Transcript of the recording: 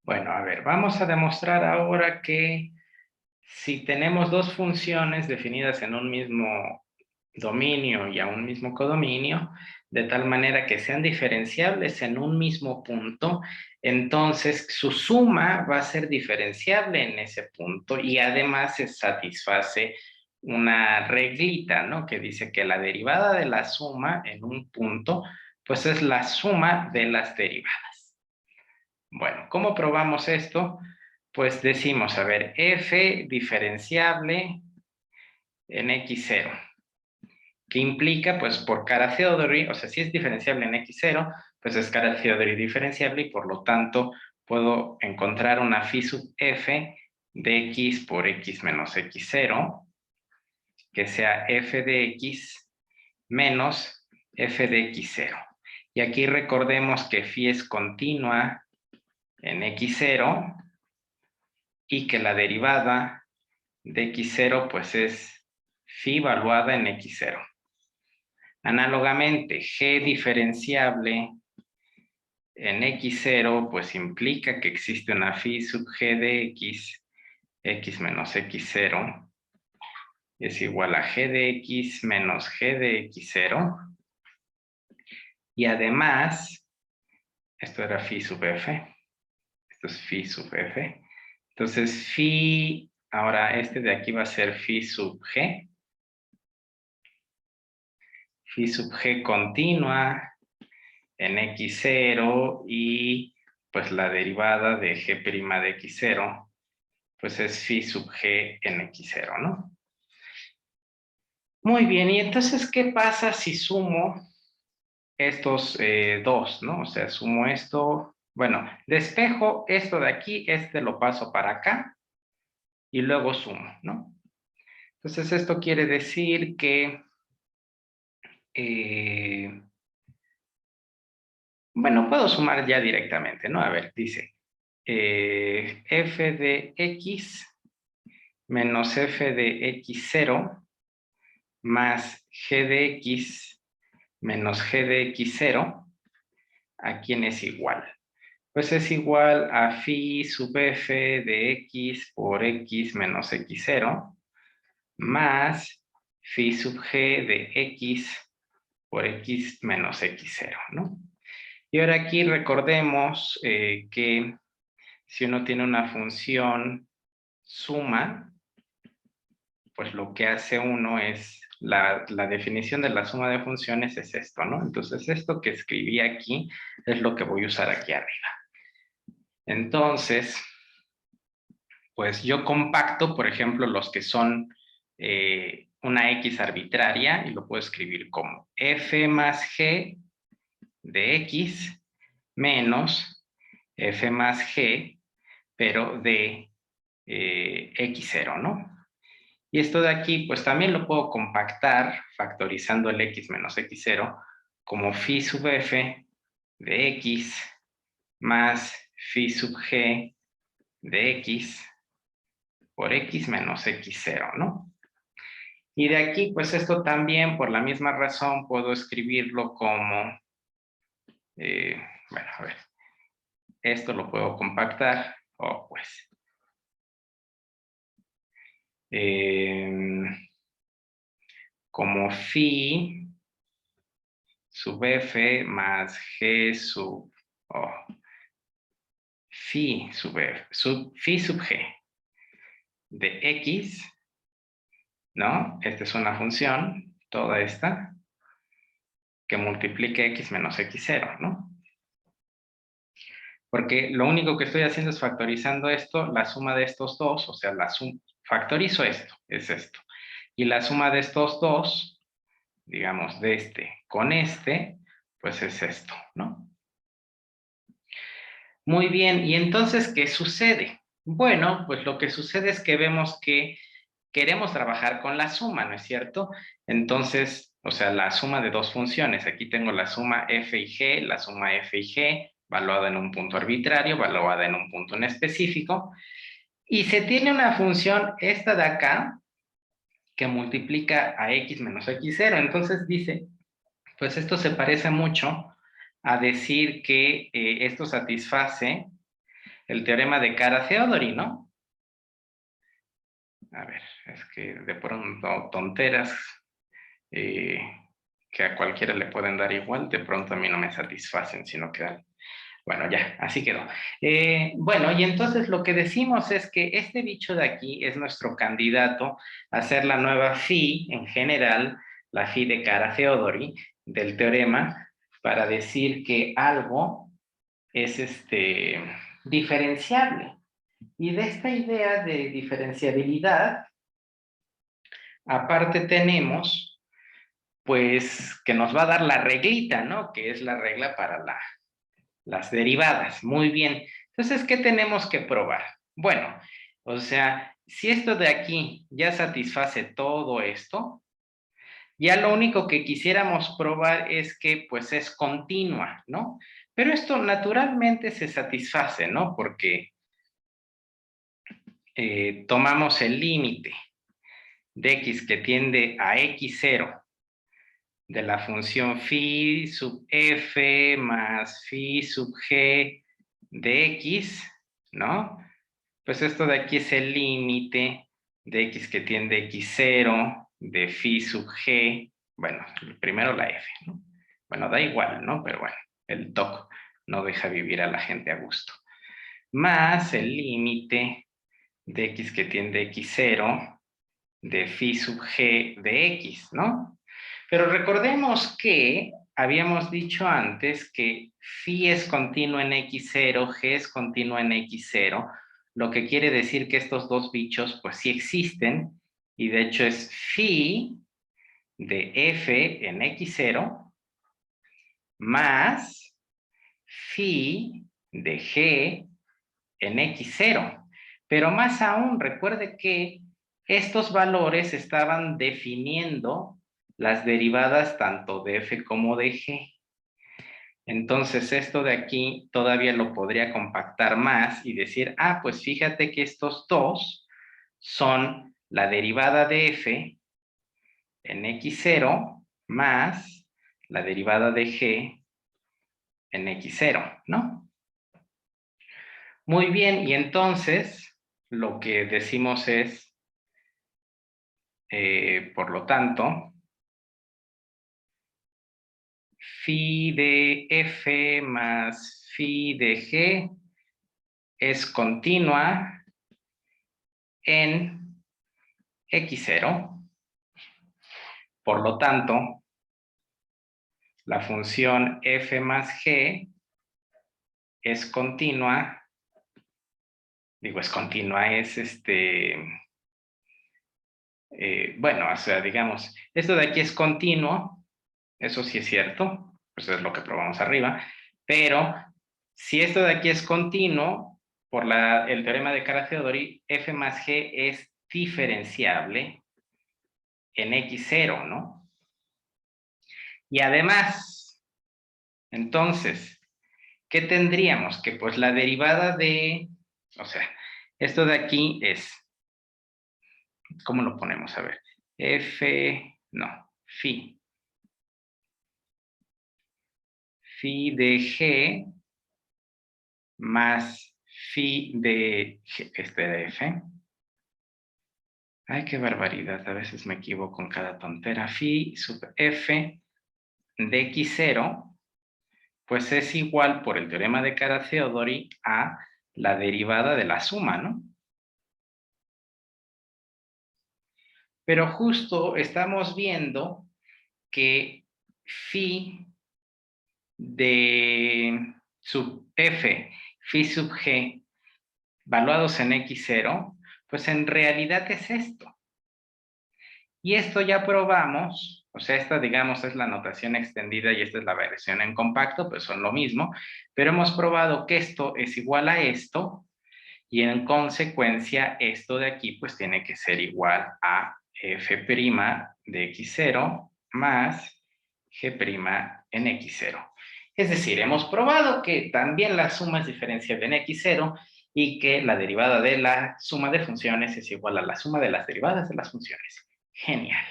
Bueno, a ver, vamos a demostrar ahora que si tenemos dos funciones definidas en un mismo dominio y a un mismo codominio, de tal manera que sean diferenciables en un mismo punto, entonces su suma va a ser diferenciable en ese punto y además se satisface una reglita, ¿no? Que dice que la derivada de la suma en un punto, pues es la suma de las derivadas. Bueno, ¿cómo probamos esto? Pues decimos, a ver, f diferenciable en x0, que implica, pues por Carathéodory, o sea, si es diferenciable en x0, pues es Carathéodory diferenciable y por lo tanto puedo encontrar una phi sub f de x por x menos x0, que sea f de x menos f de x0. Y aquí recordemos que phi es continua en x0 y que la derivada de x0 pues es phi valuada en x0. Análogamente, g diferenciable en x0 pues implica que existe una phi sub g de x menos x0 es igual a g de x menos g de x0 y además, esto era phi sub f, esto es phi sub f, entonces phi, ahora este de aquí va a ser phi sub g continua en x0 y pues la derivada de g' de x0 pues es phi sub g en x0, ¿no? Muy bien, y entonces, ¿qué pasa si sumo estos dos, ¿no? O sea, sumo esto, bueno, despejo esto de aquí, este lo paso para acá y luego sumo, ¿no? Entonces, esto quiere decir que bueno, puedo sumar ya directamente, ¿no? A ver, dice f de x menos f de x0 más g de x menos g de x0, ¿a quién es igual? Pues es igual a phi sub f de x por x menos x0 más phi sub g de x por x menos x0, ¿no? Y ahora aquí recordemos que si uno tiene una función suma, pues lo que hace uno es, la definición de la suma de funciones es esto, ¿no? Entonces esto que escribí aquí es lo que voy a usar aquí arriba. Entonces, pues yo compacto, por ejemplo, los que son una x arbitraria y lo puedo escribir como f más g de x menos f más g, pero de x0, ¿no? Y esto de aquí, pues también lo puedo compactar factorizando el x menos x0 como phi sub f de x más phi sub g de x por x menos x0, ¿no? Y de aquí, pues esto también, por la misma razón, puedo escribirlo como, bueno, a ver, esto lo puedo compactar, o pues, como phi sub f más g sub, oh, phi sub f, phi sub g de x, ¿no? Esta es una función, toda esta, que multiplique x menos x0, ¿no? Porque lo único que estoy haciendo es factorizando esto, la suma de estos dos, o sea, factorizo esto, es esto. Y la suma de estos dos, digamos, de este con este, pues es esto, ¿no? Muy bien, y entonces, ¿qué sucede? Bueno, pues lo que sucede es que vemos que queremos trabajar con la suma, ¿no es cierto? Entonces, o sea, la suma de dos funciones. Aquí tengo la suma f y g, la suma f y g, valuada en un punto arbitrario, valuada en un punto en específico. Y se tiene una función, esta de acá, que multiplica a x menos x0. Entonces dice, pues esto se parece mucho a decir que esto satisface el teorema de Kara-Theodori, ¿no? A ver, es que de pronto tonteras que a cualquiera le pueden dar igual, de pronto a mí no me satisfacen, sino que, bueno, ya, así quedó. Bueno, y entonces lo que decimos es que este bicho de aquí es nuestro candidato a ser la nueva phi en general, la phi de Kara-Theodori, del teorema, para decir que algo es diferenciable. Y de esta idea de diferenciabilidad, aparte tenemos, pues, que nos va a dar la reglita, ¿no? Que es la regla para las derivadas. Muy bien. Entonces, ¿qué tenemos que probar? Bueno, o sea, si esto de aquí ya satisface todo esto, ya lo único que quisiéramos probar es que, pues, es continua, ¿no? Pero esto naturalmente se satisface, ¿no? Porque tomamos el límite de x que tiende a x0 de la función phi sub f más phi sub g de x, ¿no? Pues esto de aquí es el límite de x que tiende a x0 de phi sub g, bueno, primero la f, ¿no? Bueno, da igual, ¿no? Pero bueno, el TOC no deja vivir a la gente a gusto. Más el límite de x que tiende a x0 de phi sub g de x, ¿no? Pero recordemos que habíamos dicho antes que phi es continuo en x0, g es continuo en x0, lo que quiere decir que estos dos bichos pues sí existen, y de hecho es phi de f en x0 más phi de g en x0. Pero más aún, recuerde que estos valores estaban definiendo las derivadas tanto de f como de g. Entonces esto de aquí todavía lo podría compactar más y decir, ah, pues fíjate que estos dos son la derivada de f en x0 más la derivada de g en x0, ¿no? Muy bien, y entonces lo que decimos es, por lo tanto, phi de f más phi de g es continua en x0. Por lo tanto, la función f más g es continua, digo, es continua, es bueno, o sea, digamos, esto de aquí es continuo, eso sí es cierto, pues es lo que probamos arriba, pero si esto de aquí es continuo, por el teorema de Kara-Theodori, f más g es diferenciable en x0, ¿no? Y además, entonces, ¿qué tendríamos? Que pues la derivada de, o sea, esto de aquí es, ¿cómo lo ponemos? A ver, f, no, phi de g más phi de de f. Ay, qué barbaridad, a veces me equivoco con cada tontera. Phi sub f de x0, pues es igual por el teorema de Kara-Theodori a la derivada de la suma, ¿no? Pero justo estamos viendo que phi de sub f, phi sub g, valuados en x0, pues en realidad es esto. Y esto ya probamos, o sea, esta digamos es la notación extendida y esta es la versión en compacto, pues son lo mismo, pero hemos probado que esto es igual a esto y en consecuencia esto de aquí pues tiene que ser igual a f' de x0 más g' en x0. Es decir, hemos probado que también la suma es diferenciable en x0 y que la derivada de la suma de funciones es igual a la suma de las derivadas de las funciones. Genial.